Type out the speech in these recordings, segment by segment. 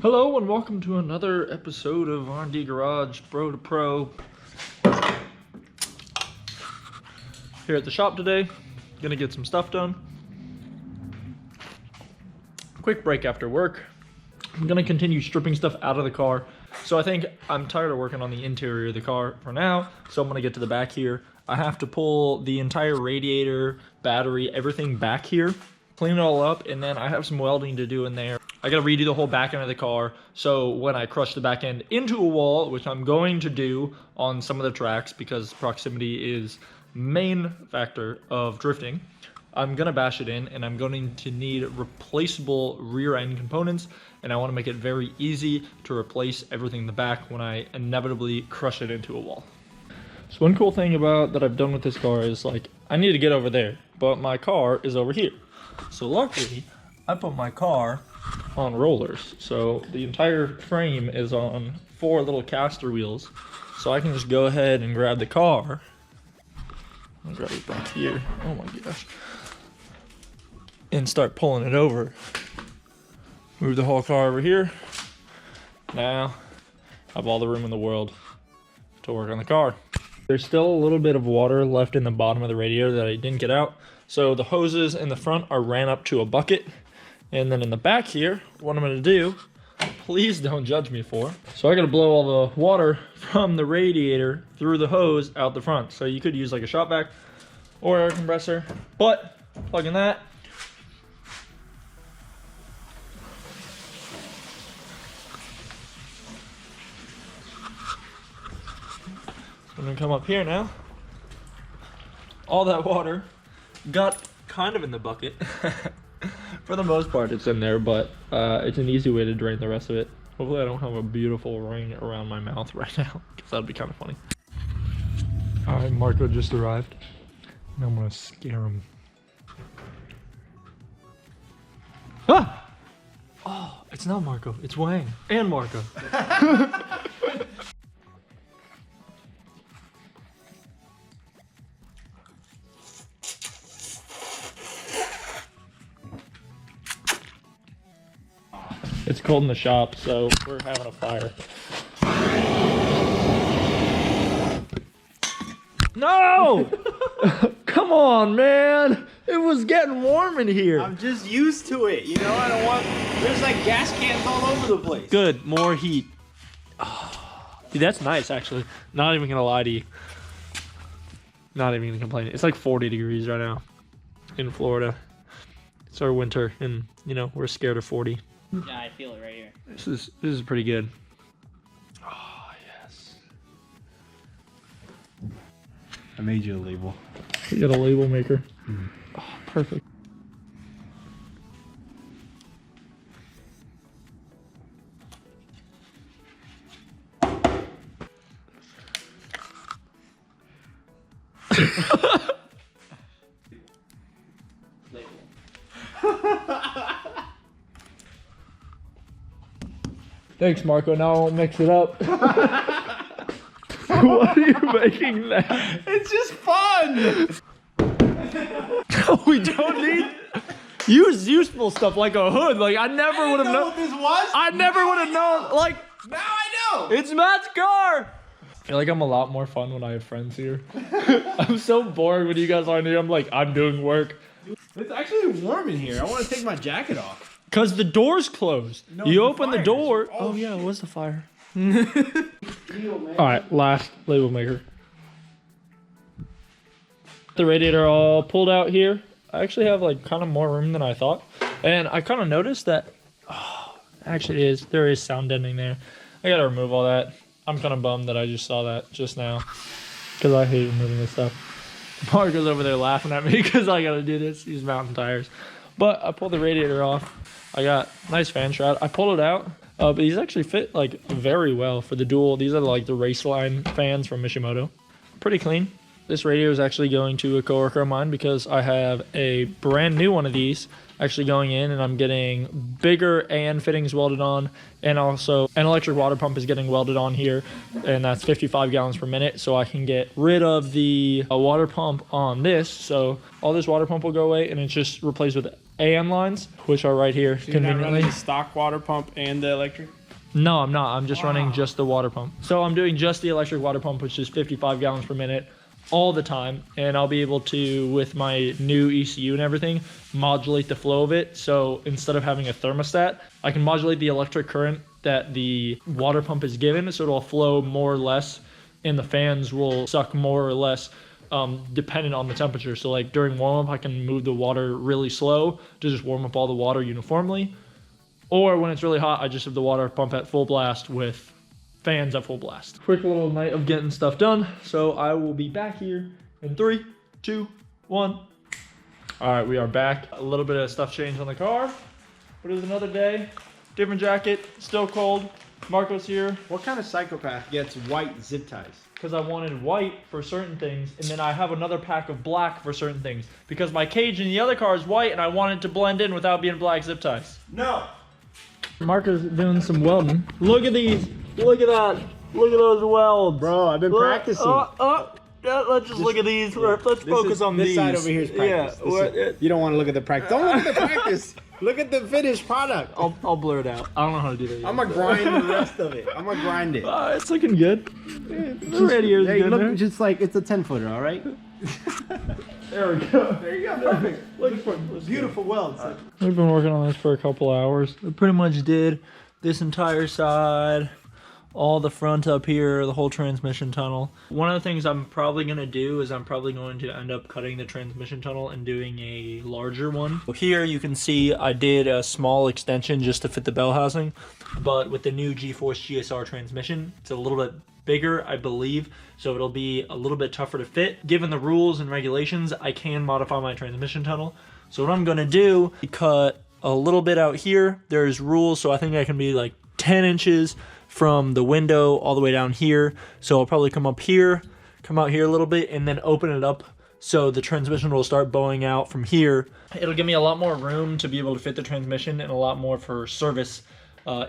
Hello and welcome to another episode of R&D Garage Bro to Pro. Here at the shop today, gonna get some stuff done. Quick break after work. I'm gonna continue stripping stuff out of the car. So I think I'm tired of working on the interior of the car for now, so I'm gonna get to the back here. I have to pull the entire radiator, battery, everything back here, clean it all up, and then I have some welding to do in there. I gotta redo the whole back end of the car, so when I crush the back end into a wall, which I'm going to do on some of the tracks because proximity is main factor of drifting, I'm gonna bash it in, and I'm going to need replaceable rear end components, and I wanna make it very easy to replace everything in the back when I inevitably crush it into a wall. So one cool thing about that I've done with this car is, like, I need to get over there, but my car is over here. So luckily, I put my car on rollers. So the entire frame is on 4 little caster wheels. So I can just go ahead and grab the car. I'll grab it back here. Oh my gosh. And start pulling it over. Move the whole car over here. Now, I have all the room in the world to work on the car. There's still a little bit of water left in the bottom of the radiator that I didn't get out. So the hoses in the front are ran up to a bucket. And then in the back here, what I'm gonna do, please don't judge me for. So I gotta blow all the water from the radiator through the hose out the front. So you could use like a shop vac or air compressor, but plug in that. I'm gonna come up here now. All that water got kind of in the bucket. For the most part, it's in there, but it's an easy way to drain the rest of it. Hopefully I don't have a beautiful ring around my mouth right now, because that'd be kind of funny. All right, Marco just arrived, and I'm gonna scare him. Ah! Oh, it's not Marco, it's Wang and Marco. It's cold in the shop, so we're having a fire. No! Come on, man! It was getting warm in here. I'm just used to it, you know? I don't want... There's like gas cans all over the place. Good, more heat. Dude, that's nice, actually. Not even gonna lie to you. Not even gonna complain. It's like 40 degrees right now in Florida. It's our winter, and, you know, we're scared of 40. Yeah, I feel it right here. This is pretty good. Oh, yes. I made you a label. You got a label maker. Oh, perfect. Thanks, Marco. Now I won't mix it up. What are you making that? It's just fun! We don't need use useful stuff like a hood. Like I never would have known what this was. I never would have known. Like Now I know! it's Matt's car. I feel like I'm a lot more fun when I have friends here. I'm so bored when you guys aren't here. I'm like, I'm doing work. It's actually warm in here. I want to take my jacket off. Cause the door's closed. No, You the open the fire. door. Oh, Oh yeah, it was the fire. All right, last label maker. The radiator all pulled out here. I actually have like kind of more room than I thought, and I kind of noticed that. Oh, actually, there is sound deadening there. I gotta remove all that. I'm kind of bummed that I just saw that just now, because I hate removing this stuff. Marco's over there laughing at me because I gotta do this. These mountain tires, but I pulled the radiator off. I got nice fan shroud. I pulled it out, but these actually fit like very well for the dual. These are like the Raceline fans from Mishimoto. Pretty clean. This radio is actually going to a coworker of mine because I have a brand new one of these actually going in, and I'm getting bigger AN fittings welded on, and also an electric water pump is getting welded on here, and that's 55 gallons per minute, so I can get rid of the water pump on this. So all this water pump will go away, and it's just replaced with AN lines, which are right here You're not running conveniently. the stock water pump and the electric? No, I'm not. I'm just running just the water pump. So I'm doing just the electric water pump, which is 55 gallons per minute all the time. And I'll be able to, with my new ECU and everything, modulate the flow of it. So instead of having a thermostat, I can modulate the electric current that the water pump is given. So it'll flow more or less, and the fans will suck more or less dependent on the temperature. So like during warm up, I can move the water really slow to just warm up all the water uniformly. Or when it's really hot, I just have the water pump at full blast with fans at full blast. Quick little night of getting stuff done. So I will be back here in 3, 2, 1. All right, we are back. A little bit of stuff changed on the car, but it was another day. Different jacket, still cold. Marco's here. What kind of psychopath gets white zip ties? Because I wanted white for certain things, and then I have another pack of black for certain things. Because my cage in the other car is white, and I wanted to blend in without being black zip ties. No. Marco's doing some welding. Look at these. Look at that. Look at those welds. Bro, I've been practicing. Yeah, let's just look at these. Let's focus on this these. side over here is practice. Yeah, You don't want to look at the practice. Don't look at the practice. Look at the finished product. I'll blur it out. I don't know how to do that yet. I'm gonna grind the rest of it. I'm gonna grind it. It's looking good. The radio's Hey, good look, there. just like it's a 10-footer, all right? There we go. There you go. Perfect. Look, Beautiful welds. We've been working on this for a couple hours. We pretty much did this entire side, all the front up here, the whole transmission tunnel. One of the things I'm probably going to do is I'm probably going to end up cutting the transmission tunnel and doing a larger one. So here you can see I did a small extension just to fit the bell housing, but with the new G-Force GSR transmission, it's a little bit bigger, I believe, so it'll be a little bit tougher to fit. Given the rules and regulations, I can modify my transmission tunnel. So what I'm going to do, cut a little bit out here. There's rules, so I think I can be like 10 inches from the window all the way down here. So I'll probably come up here, come out here a little bit, and then open it up so the transmission will start bowing out from here. It'll give me a lot more room to be able to fit the transmission and a lot more for service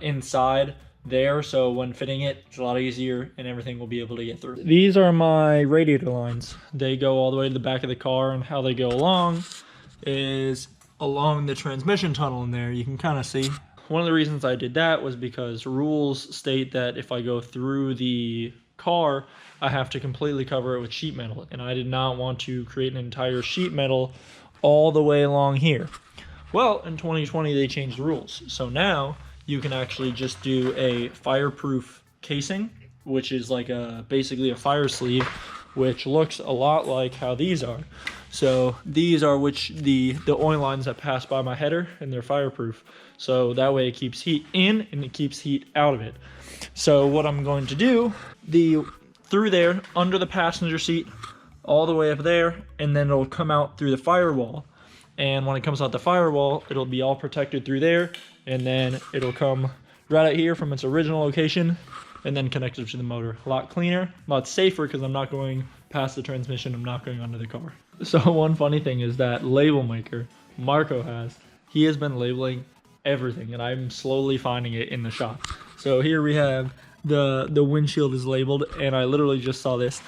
inside there. So when fitting it, it's a lot easier and everything will be able to get through. These are my radiator lines. They go all the way to the back of the car, and how they go along is along the transmission tunnel in there. You can kind of see. One of the reasons I did that was because rules state that if I go through the car, I have to completely cover it with sheet metal, and I did not want to create an entire sheet metal all the way along here. Well, in 2020 they changed the rules, so now you can actually just do a fireproof casing, which is like basically a fire sleeve, which looks a lot like how these are. So these are the oil lines that pass by my header, and they're fireproof. So that way it keeps heat in and it keeps heat out of it. So what I'm going to do, through there, under the passenger seat, all the way up there, and then it'll come out through the firewall. And when it comes out the firewall, it'll be all protected through there, and then it'll come right out here from its original location, and then connected to the motor. A lot cleaner, a lot safer, because I'm not going past the transmission, I'm not going under the car. So one funny thing is that label maker Marco he has been labeling everything, and I'm slowly finding it in the shop. So here we have the windshield is labeled, and I literally just saw this.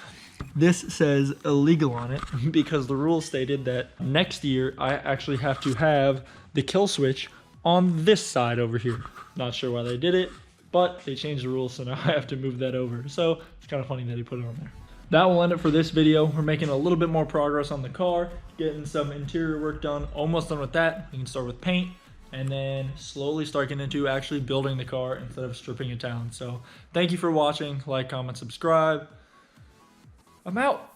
This says illegal on it because the rule stated that next year I actually have to have the kill switch on this side over here. Not sure why they did it, but they changed the rules, so now I have to move that over. So it's kind of funny that he put it on there. That will end it for this video. We're making a little bit more progress on the car, getting some interior work done. Almost done with that. We can start with paint, and then slowly start getting into actually building the car instead of stripping it down. So thank you for watching. Like, comment, subscribe. I'm out.